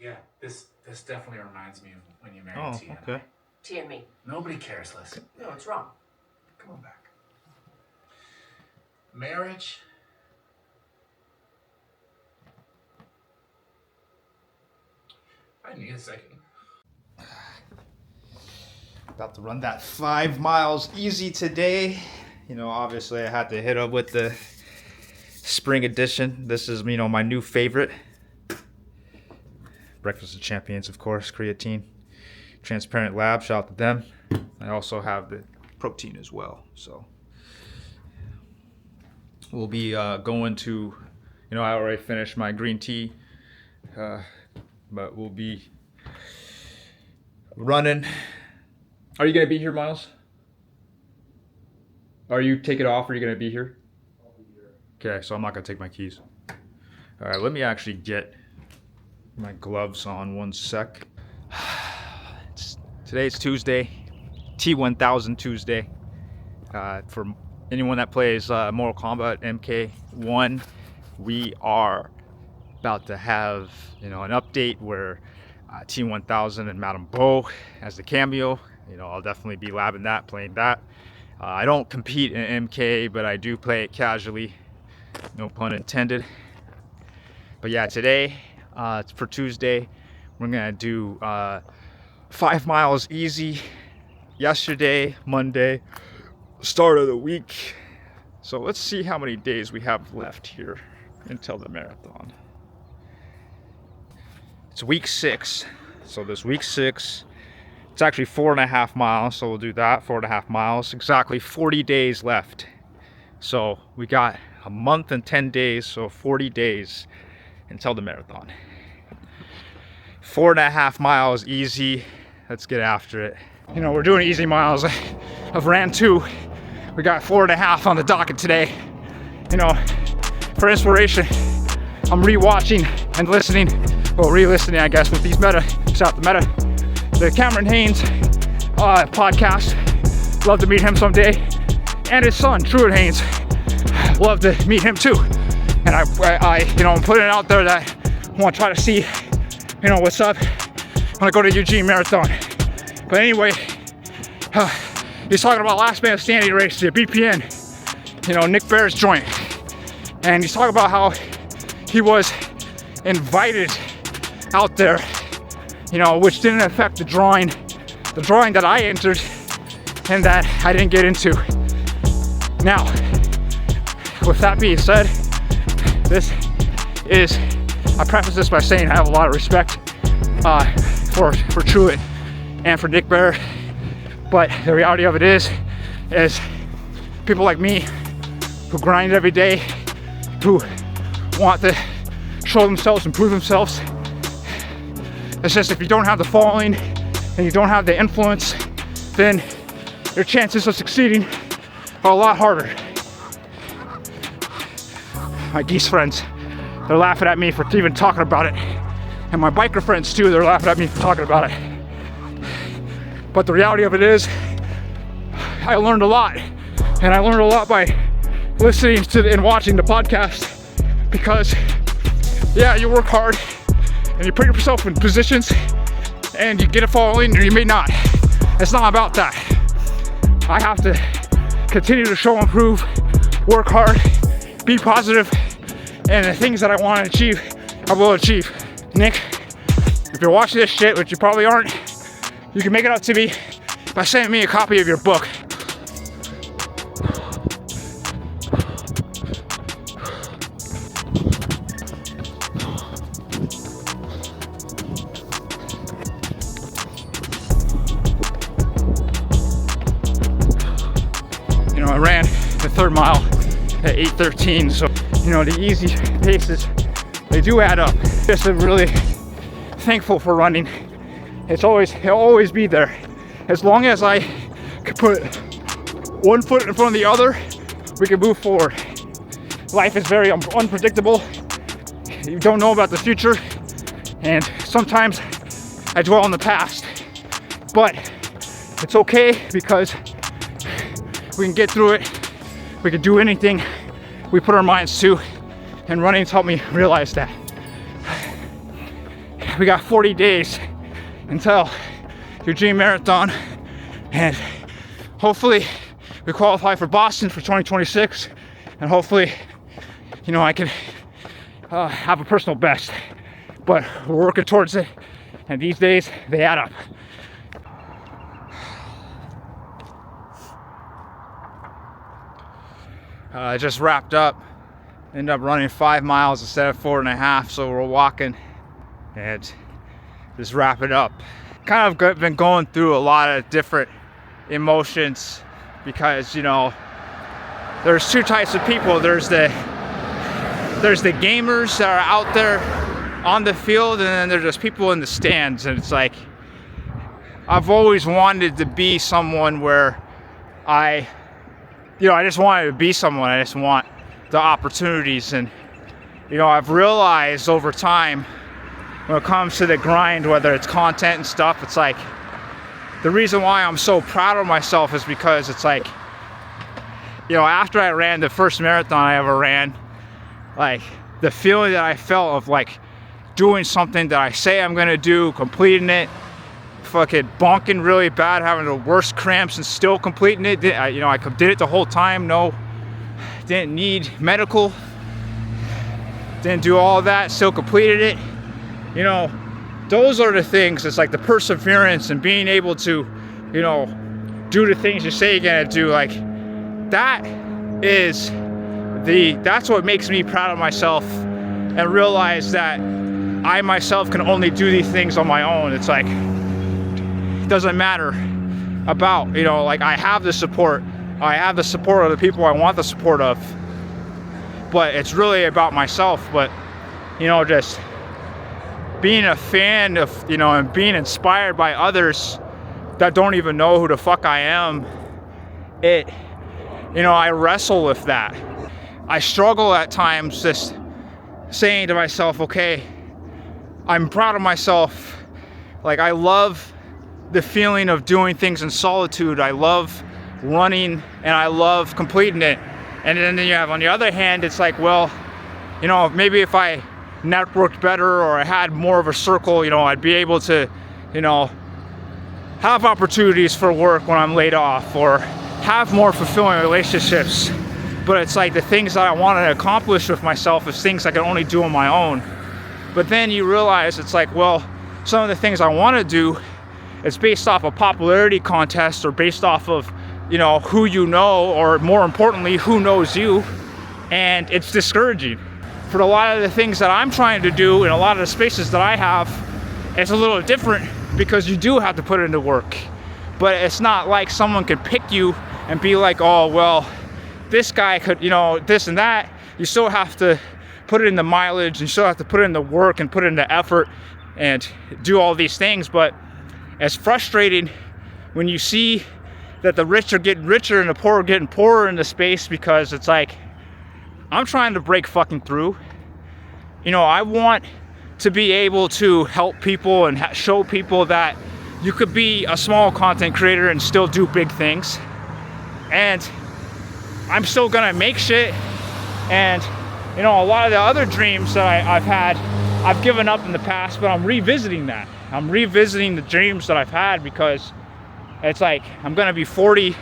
Yeah, this definitely reminds me of when you married Tia. Okay. Tia and me. Nobody cares, Liz. No, it's wrong. Come on back. Marriage. I need a second. About to run that 5 miles easy today. You know, obviously I had to hit up with the spring edition. This is, you know, my new favorite. Breakfast of Champions, of course, creatine. Transparent Lab, shout out to them. I also have the protein as well. So we'll be going to, you know, I already finished my green tea, but we'll be running. Are you gonna be here, Miles? Are you take it off? Or are you gonna be here? I'll be here. Okay, so I'm not gonna take my keys. All right, let me actually get my gloves on 1 sec. Today's Tuesday, T1000 Tuesday. For anyone that plays Mortal Kombat MK1, we are about to have, you know, an update where T1000 and Madame Bo as the cameo. You know, I'll definitely be labbing that, playing that. I don't compete in MK, but I do play it casually. No pun intended. But yeah, today, it's for Tuesday. We're gonna do 5 miles easy. Yesterday, Monday, start of the week. So let's see how many days we have left here until the marathon. It's week 6. So this week 6, it's actually 4.5 miles. So we'll do that, 4.5 miles. Exactly 40 days left. So we got a month and 10 days, so 40 days until the marathon. 4.5 miles easy. Let's get after it. You know, we're doing easy miles. I've ran 2. We got 4.5 on the docket today. You know, for inspiration, I'm rewatching and listening, well, re-listening, I guess, with these shout out to the Hammerin podcast. Love to meet him someday. And his son, Truett Haynes. Love to meet him too. And I you know, I'm putting it out there that I want to try to see, you know, what's up when I go to Eugene Marathon. But anyway, he's talking about last man standing race, the BPN, you know, Nick Bear's joint. And he's talking about how he was invited out there, you know, which didn't affect the drawing that I entered and that I didn't get into. Now, with that being said, I preface this by saying I have a lot of respect for Truett and for Nick Bear, but the reality of it is people like me who grind every day, who want to show themselves and prove themselves. It's just, if you don't have the following and you don't have the influence, then your chances of succeeding are a lot harder. My geese friends, they're laughing at me for even talking about it. And my biker friends too, they're laughing at me for talking about it. But the reality of it is, I learned a lot. And I learned a lot by listening to and watching the podcast. Because, yeah, you work hard and you put yourself in positions and you get a following or you may not. It's not about that. I have to continue to show and prove, work hard, be positive, and the things that I want to achieve, I will achieve. Nick, if you're watching this shit, which you probably aren't, you can make it up to me by sending me a copy of your book. You know, I ran the 3rd mile at 8:13, so, you know, the easy paces, they do add up. Just really thankful for running. It'll always be there. As long as I can put one foot in front of the other, we can move forward. Life is very unpredictable. You don't know about the future, and sometimes I dwell on the past. But it's okay, because we can get through it. We can do anything we put our minds to, and running's helped me realize that. we got 40 days until Eugene Marathon, and hopefully we qualify for Boston for 2026, and hopefully, you know, I can have a personal best. But we're working towards it, and these days they add up. I just wrapped up. Ended up running 5 miles instead of 4.5, so we're walking and just wrap it up. Kind of been going through a lot of different emotions because, you know, there's two types of people. There's the gamers that are out there on the field, and then there's just people in the stands. And it's like, I've always wanted to be someone where I just wanted to be someone. I just want the opportunities. And, you know, I've realized over time when it comes to the grind, whether it's content and stuff, it's like, the reason why I'm so proud of myself is because it's like, you know, after I ran the first marathon I ever ran, like, the feeling that I felt of like doing something that I say I'm gonna do, completing it, fucking bonking really bad, having the worst cramps and still completing it. I did it the whole time. No, didn't need medical, didn't do all of that, still completed it. You know, those are the things. It's like the perseverance and being able to, you know, do the things you say you're gonna do. Like, that's what makes me proud of myself, and realize that I myself can only do these things on my own. It's like, it doesn't matter about, you know, like, I have the support of the people I want the support of, but it's really about myself. But, you know, just being a fan of, you know, and being inspired by others that don't even know who the fuck I am, you know, I wrestle with that. I struggle at times just saying to myself, okay, I'm proud of myself. Like, I love the feeling of doing things in solitude. I love running, and I love completing it. And then you have, on the other hand, it's like, well, you know, maybe if I networked better, or I had more of a circle, you know, I'd be able to, you know, have opportunities for work when I'm laid off, or have more fulfilling relationships. But it's like, the things that I want to accomplish with myself is things I can only do on my own. But then you realize it's like, well, some of the things I want to do, it's based off a popularity contest, or based off of, you know, who you know, or more importantly, who knows you. And it's discouraging. For a lot of the things that I'm trying to do in a lot of the spaces that I have, it's a little different, because you do have to put into work. But it's not like someone could pick you and be like, oh, well, this guy could, you know, this and that. You still have to put it in the mileage, and you still have to put in the work and put in the effort and do all these things. But it's frustrating when you see that the rich are getting richer and the poor are getting poorer in the space, because it's like, I'm trying to break fucking through. You know, I want to be able to help people and show people that you could be a small content creator and still do big things. And I'm still gonna make shit. And, you know, a lot of the other dreams that I've had, I've given up in the past, but I'm revisiting that. I'm revisiting the dreams that I've had, because it's like, I'm gonna be 40.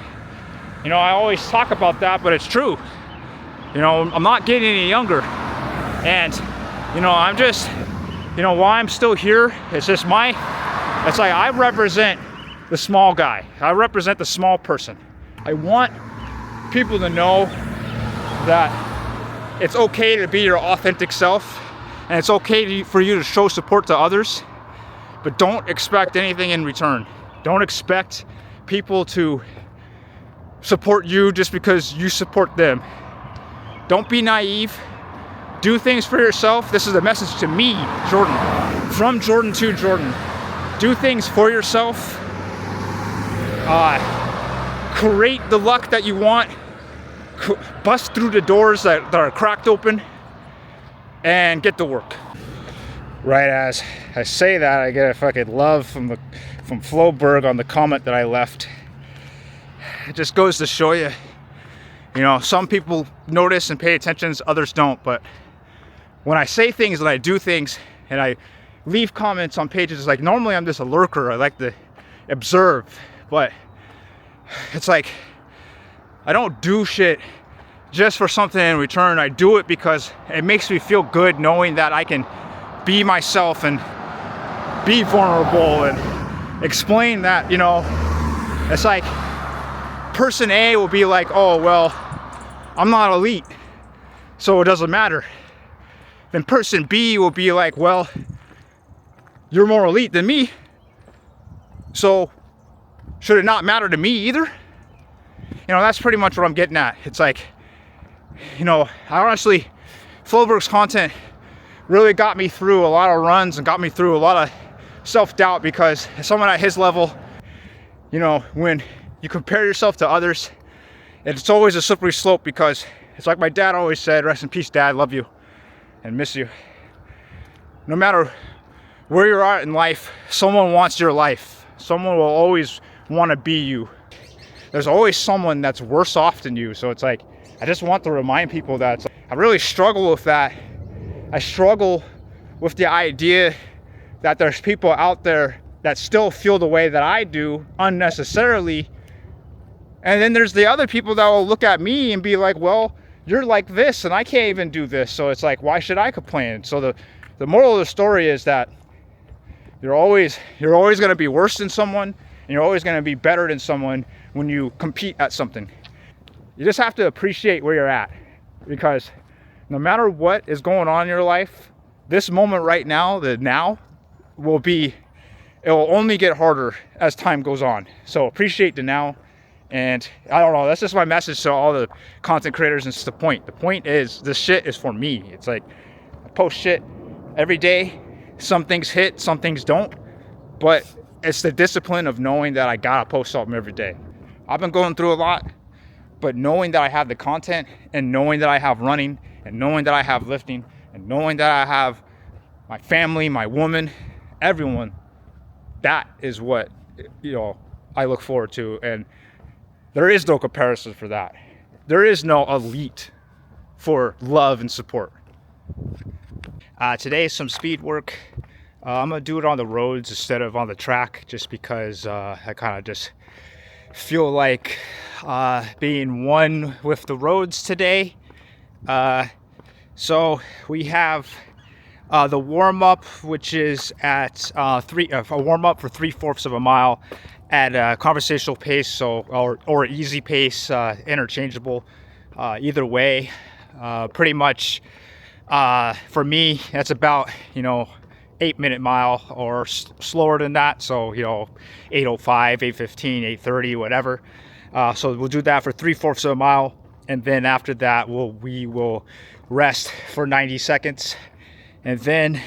You know, I always talk about that, but it's true. You know, I'm not getting any younger. And, you know, I'm just, you know, while I'm still here, it's just it's like, I represent the small guy. I represent the small person. I want people to know that it's okay to be your authentic self, and it's okay for you to show support to others, but don't expect anything in return. Don't expect people to support you just because you support them. Don't be naive. Do things for yourself. This is a message to me, Jordan. From Jordan to Jordan. Do things for yourself. Create the luck that you want. Bust through the doors that are cracked open, and get to work. Right as I say that, I get a fucking love from Floberg on the comment that I left. It just goes to show you, you know, some people notice and pay attention, others don't. But when I say things and I do things, and I leave comments on pages. It's like, normally I'm just a lurker. I like to observe, but it's like, I don't do shit just for something in return. I do it because it makes me feel good knowing that I can be myself and be vulnerable and explain that, you know, it's like person A will be like, oh, well, I'm not elite, so it doesn't matter. Then person B will be like, well, you're more elite than me, so should it not matter to me either? You know, that's pretty much what I'm getting at. It's like, you know, I honestly, Floberg's content really got me through a lot of runs and got me through a lot of self-doubt, because as someone at his level, you know, when you compare yourself to others, it's always a slippery slope, because it's like my dad always said, rest in peace, Dad, love you and miss you. No matter where you're at in life, someone wants your life. Someone will always want to be you. There's always someone that's worse off than you. So it's like, I just want to remind people that I really struggle with that. I struggle with the idea that there's people out there that still feel the way that I do unnecessarily. And then there's the other people that will look at me and be like, well, you're like this and I can't even do this. So it's like, why should I complain? So the moral of the story is that you're always going to be worse than someone, and you're always going to be better than someone when you compete at something. You just have to appreciate where you're at, because no matter what is going on in your life, this moment right now, the now, it will only get harder as time goes on. So appreciate the now. And I don't know, that's just my message to all the content creators. And it's the point. The point is, this shit is for me. It's like, I post shit every day. Some things hit, some things don't. But it's the discipline of knowing that I gotta post something every day. I've been going through a lot, but knowing that I have the content, and knowing that I have running, and knowing that I have lifting, and knowing that I have my family, my woman, everyone, that is what, you know, I look forward to. And there is no comparison for that. There is no elite for love and support. Today is some speed work. I'm gonna do it on the roads instead of on the track, just because I kind of just feel like being one with the roads today. So we have the warm-up, which is at a warm-up for 3/4 of a mile at a conversational pace, so or easy pace, interchangeable. Either way, pretty much for me, that's about, you know, 8-minute mile or slower than that. So, you know, 8:05, 8:15, 8:30, whatever. So we'll do that for 3/4 of a mile, and then after that, we will rest for 90 seconds, and then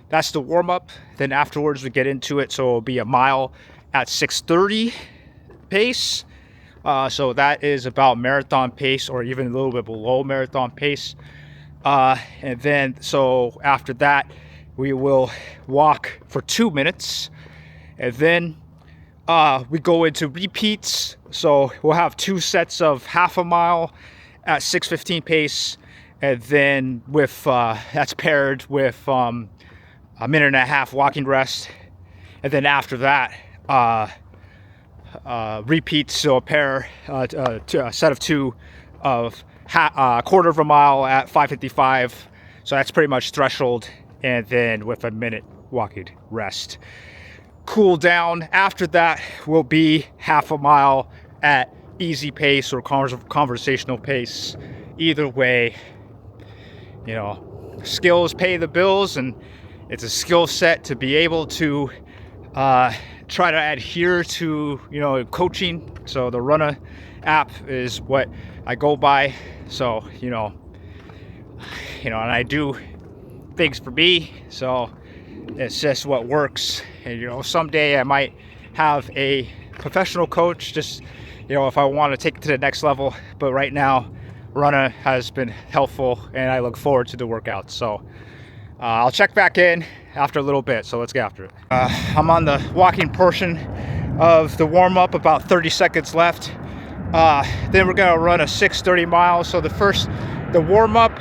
that's the warm-up. Then afterwards we get into it, so it'll be a mile at 6:30 pace. So that is about marathon pace, or even a little bit below marathon pace. And then, so after that, we will walk for 2 minutes, and then we go into repeats. So we'll have 2 sets of half a mile at 6:15 pace, and then with that's paired with a minute and a half walking rest, and then after that, repeats. So a set of 2 of quarter of a mile at 5:55. So that's pretty much threshold, and then with a minute walking rest. Cool down after that will be half a mile at easy pace or conversational pace. Either way, you know, skills pay the bills, and it's a skill set to be able to try to adhere to, you know, coaching. So the Runner app is what I go by. So, you know, and I do things for me. So it's just what works. And, you know, someday I might have a professional coach, just, you know, if I want to take it to the next level. But right now, Runner has been helpful, and I look forward to the workouts. So I'll check back in after a little bit, so let's get after it. I'm on the walking portion of the warm-up, about 30 seconds left. Then we're gonna run a 6:30 miles. So the warm-up,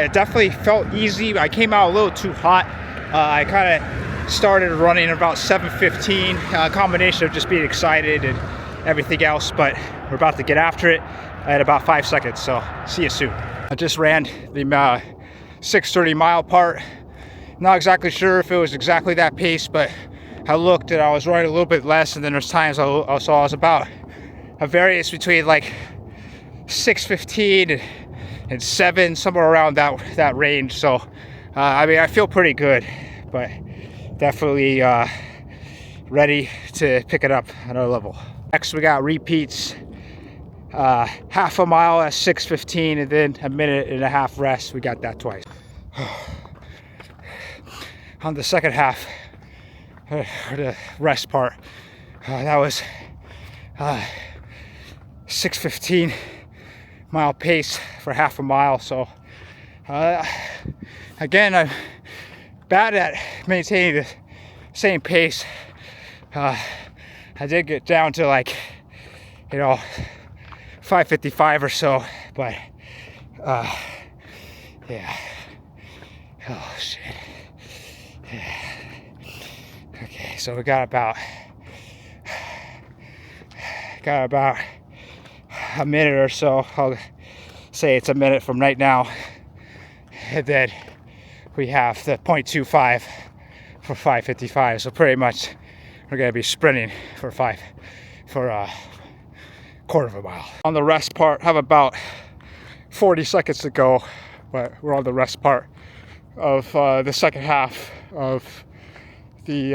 it definitely felt easy. I came out a little too hot. I kind of started running about 7:15, a combination of just being excited and everything else, but we're about to get after it at about 5 seconds, so see you soon. I just ran the 6:30 mile part. Not exactly sure if it was exactly that pace, but I looked and I was running a little bit less, and then there's times I was about a variance between like 6:15 and 7, somewhere around that range. So I mean, I feel pretty good, but definitely ready to pick it up another level. Next, we got repeats, half a mile at 6:15, and then a minute and a half rest. We got that twice. On the second half, or the rest part, that was 6:15 mile pace for half a mile. So again, I'm bad at maintaining the same pace. I did get down to like, 5:55 or so, but yeah. Oh shit. Okay, so we got about a minute or so. I'll say it's a minute from right now, and then we have the 0.25 for 5:55. So pretty much we're gonna be sprinting for a quarter of a mile. On the rest part, have about 40 seconds to go, but we're on the rest part of the second half of the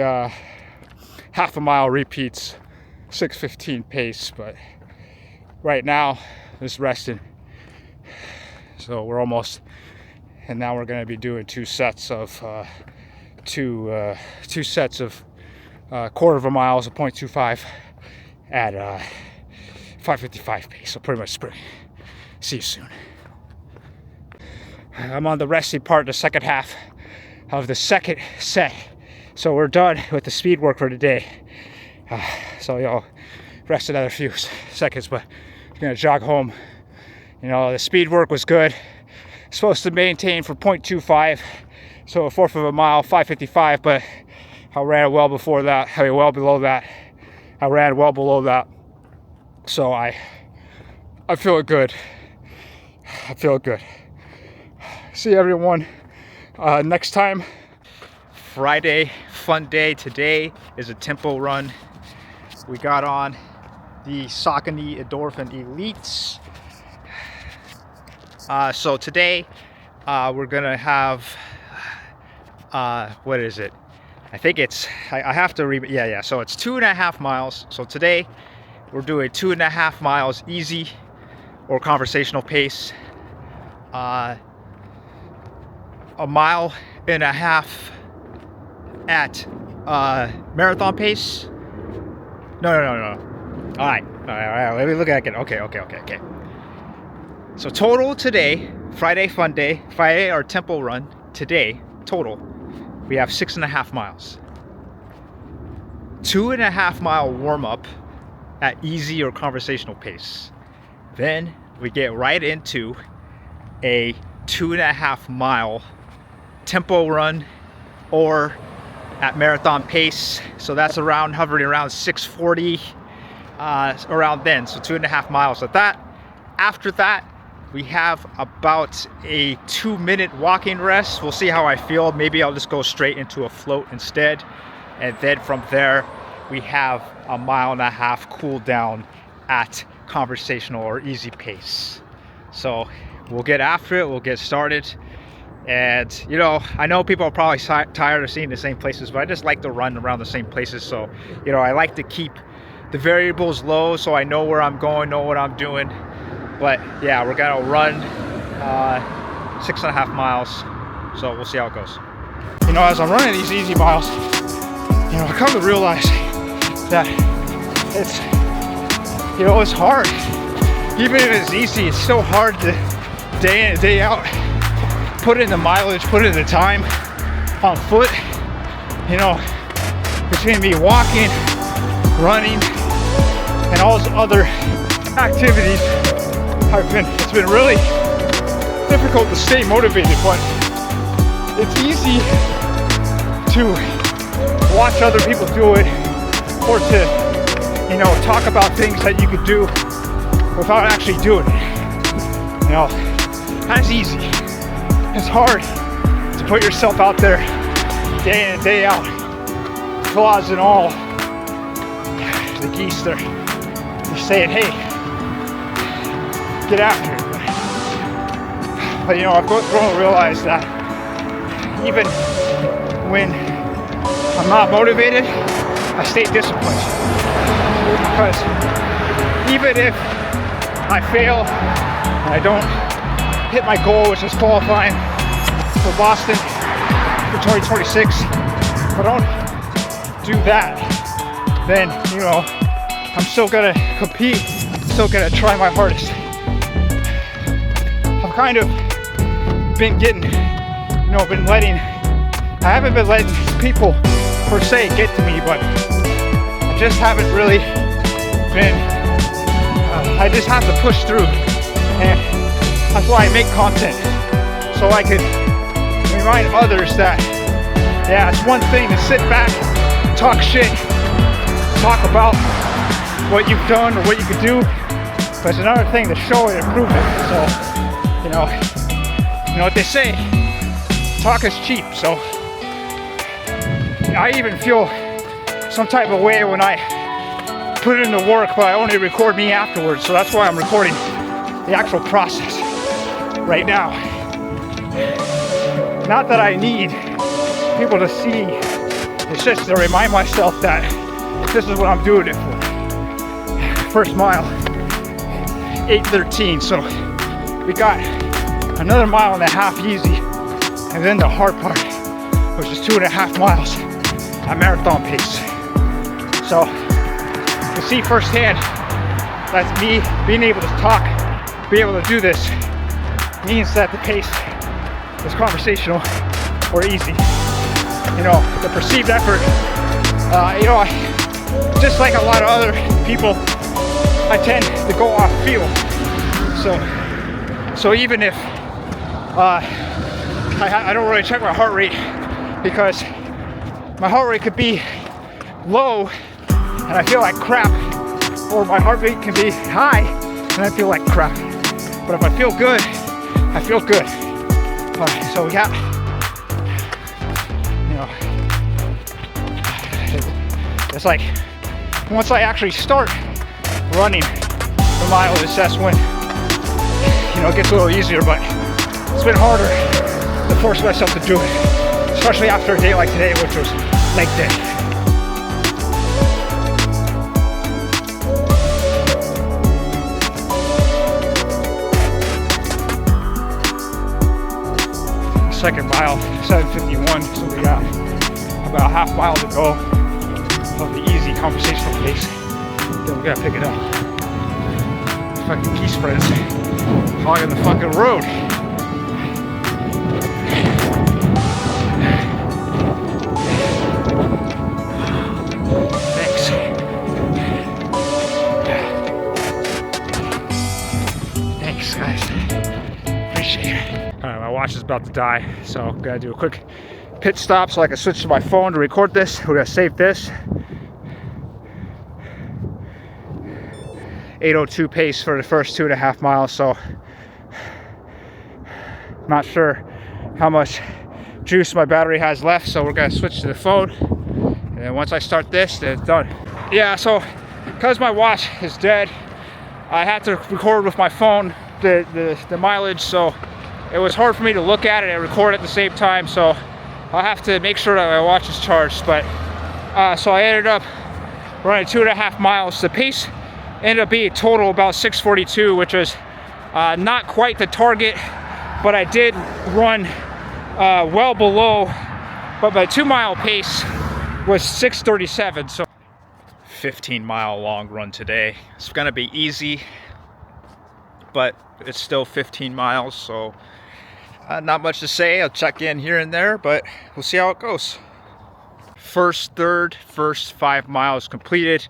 half a mile repeats, 6:15 pace. But right now, just resting. So we're almost, and now we're going to be doing two sets of quarter of a mile, so 0.25 at 5:55 pace. So pretty much sprint. See you soon. I'm on the resting part, the second half of the second set. So we're done with the speed work for today. So y'all rest another few seconds, but I'm gonna jog home. The speed work was good. Supposed to maintain for 0.25, so a fourth of a mile, 5:55, but I ran well before that. I mean, well below that. I ran well below that. So I feel good. I feel good. See everyone next time. Friday, fun day. Today is a tempo run. We got on the Saucony Endorphin Elites. So today we're gonna have what is it? I think it's, I have to read, yeah. So it's 2.5 miles. So today we're doing 2.5 miles easy or conversational pace. A mile and a half at marathon pace. No. All right. Let me look at it again. Okay. So total today, Friday fun day, Friday our tempo run. Today total, we have 6.5 miles. 2.5 mile warm up at easy or conversational pace. Then we get right into a 2.5 mile tempo run or at marathon pace. So that's hovering around 6:40 around then. So 2.5 miles at that. After that, we have about a 2-minute walking rest. We'll see how I feel. Maybe I'll just go straight into a float instead. And then from there, we have a 1.5 mile cool down at conversational or easy pace. So we'll get after it, we'll get started. And I know people are probably tired of seeing the same places, but I just like to run around the same places. So I like to keep the variables low so I know where I'm going, know what I'm doing. But yeah, we're gonna run 6.5 miles. So we'll see how it goes. As I'm running these easy miles, I come to realize that it's hard. Even if it's easy, it's so hard to day in and day out put in the mileage, put in the time on foot. Between me walking, running, and all those other activities, it's been really difficult to stay motivated. But it's easy to watch other people do it, or to, you know, talk about things that you could do without actually doing it. You know, that's easy. It's hard to put yourself out there day in and day out, flaws and all. The geese, they're saying, hey, get after it. But you know, I've grown to realize that even when I'm not motivated, I stay disciplined. Because even if I fail and I don't hit my goal, which is qualifying for Boston for 2026, if I don't do that, then, you know, I'm still gonna compete, still gonna try my hardest. I've kind of been getting, you know, I haven't been letting people per se get to me, but I just haven't really been, I just have to push through, and that's why I make content, so I can remind others that, yeah, it's one thing to sit back, talk shit, talk about what you've done or what you could do, but it's another thing to show it and prove it. So, you know what they say, talk is cheap. So I even feel some type of way when I put in the work, but I only record me afterwards. So that's why I'm recording the actual process right now. Not that I need people to see, it's just to remind myself that this is what I'm doing it for. First mile, 8:13, so we got another mile and a half easy, and then the hard part, which is 2.5 miles at marathon pace. So to see firsthand that me being able to talk, be able to do this, means that the pace is conversational or easy. You know, the perceived effort, you know, just like a lot of other people, I tend to go off feel. So even if I don't really check my heart rate, because my heart rate could be low and I feel like crap, or my heart rate can be high and I feel like crap. But if I feel good, I feel good. So we got, you know, it's like once I actually start running the mileage, that's when, you know, it gets a little easier, but it's been harder to force myself to do it, especially after a day like today, which was leg day. Second mile, 7:51, so we got about a half mile to go of the easy conversational pace. Then we gotta pick it up. Fucking geese friends hogging the fucking road. Thanks. Thanks, guys. Appreciate it. Alright, my watch is about to die, so I'm gonna do a quick pit stop so I can switch to my phone to record this. We're gonna save this. 8:02 pace for the first 2.5 miles, so I'm not sure how much juice my battery has left, so we're gonna switch to the phone, and then once I start this, then it's done. Yeah, so because my watch is dead, I had to record with my phone the mileage, so it was hard for me to look at it and record at the same time, so I'll have to make sure that my watch is charged. But so I ended up running 2.5 miles. The pace ended up being total about 6:42, which was not quite the target, but I did run well below, but my 2-mile pace was 6:37. So 15-mile long run today. It's gonna be easy, but it's still 15 miles, so not much to say. I'll check in here and there, but we'll see how it goes. First 5 miles completed,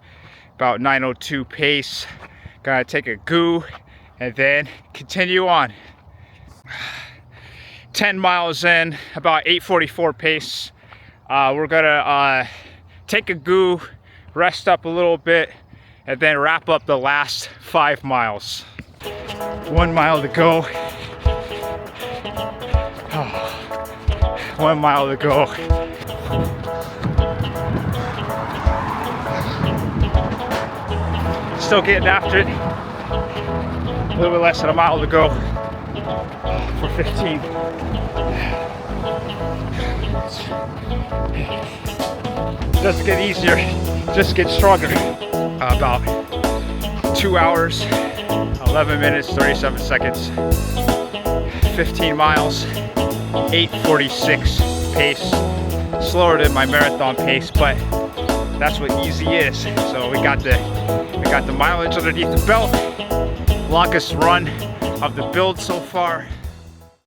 about 9:02 pace. Gotta take a goo and then continue on. 10 miles in, about 8:44 pace. We're gonna take a goo, rest up a little bit, and then wrap up the last 5 miles. 1 mile to go. 1 mile to go. Still getting after it. A little bit less than a mile to go for 15. Doesn't get easier, just get stronger. About 2 hours, 11 minutes, 37 seconds, 15 miles, 8:46 pace. Slower than my marathon pace, but that's what easy is. So we got the mileage underneath the belt. Longest run of the build so far.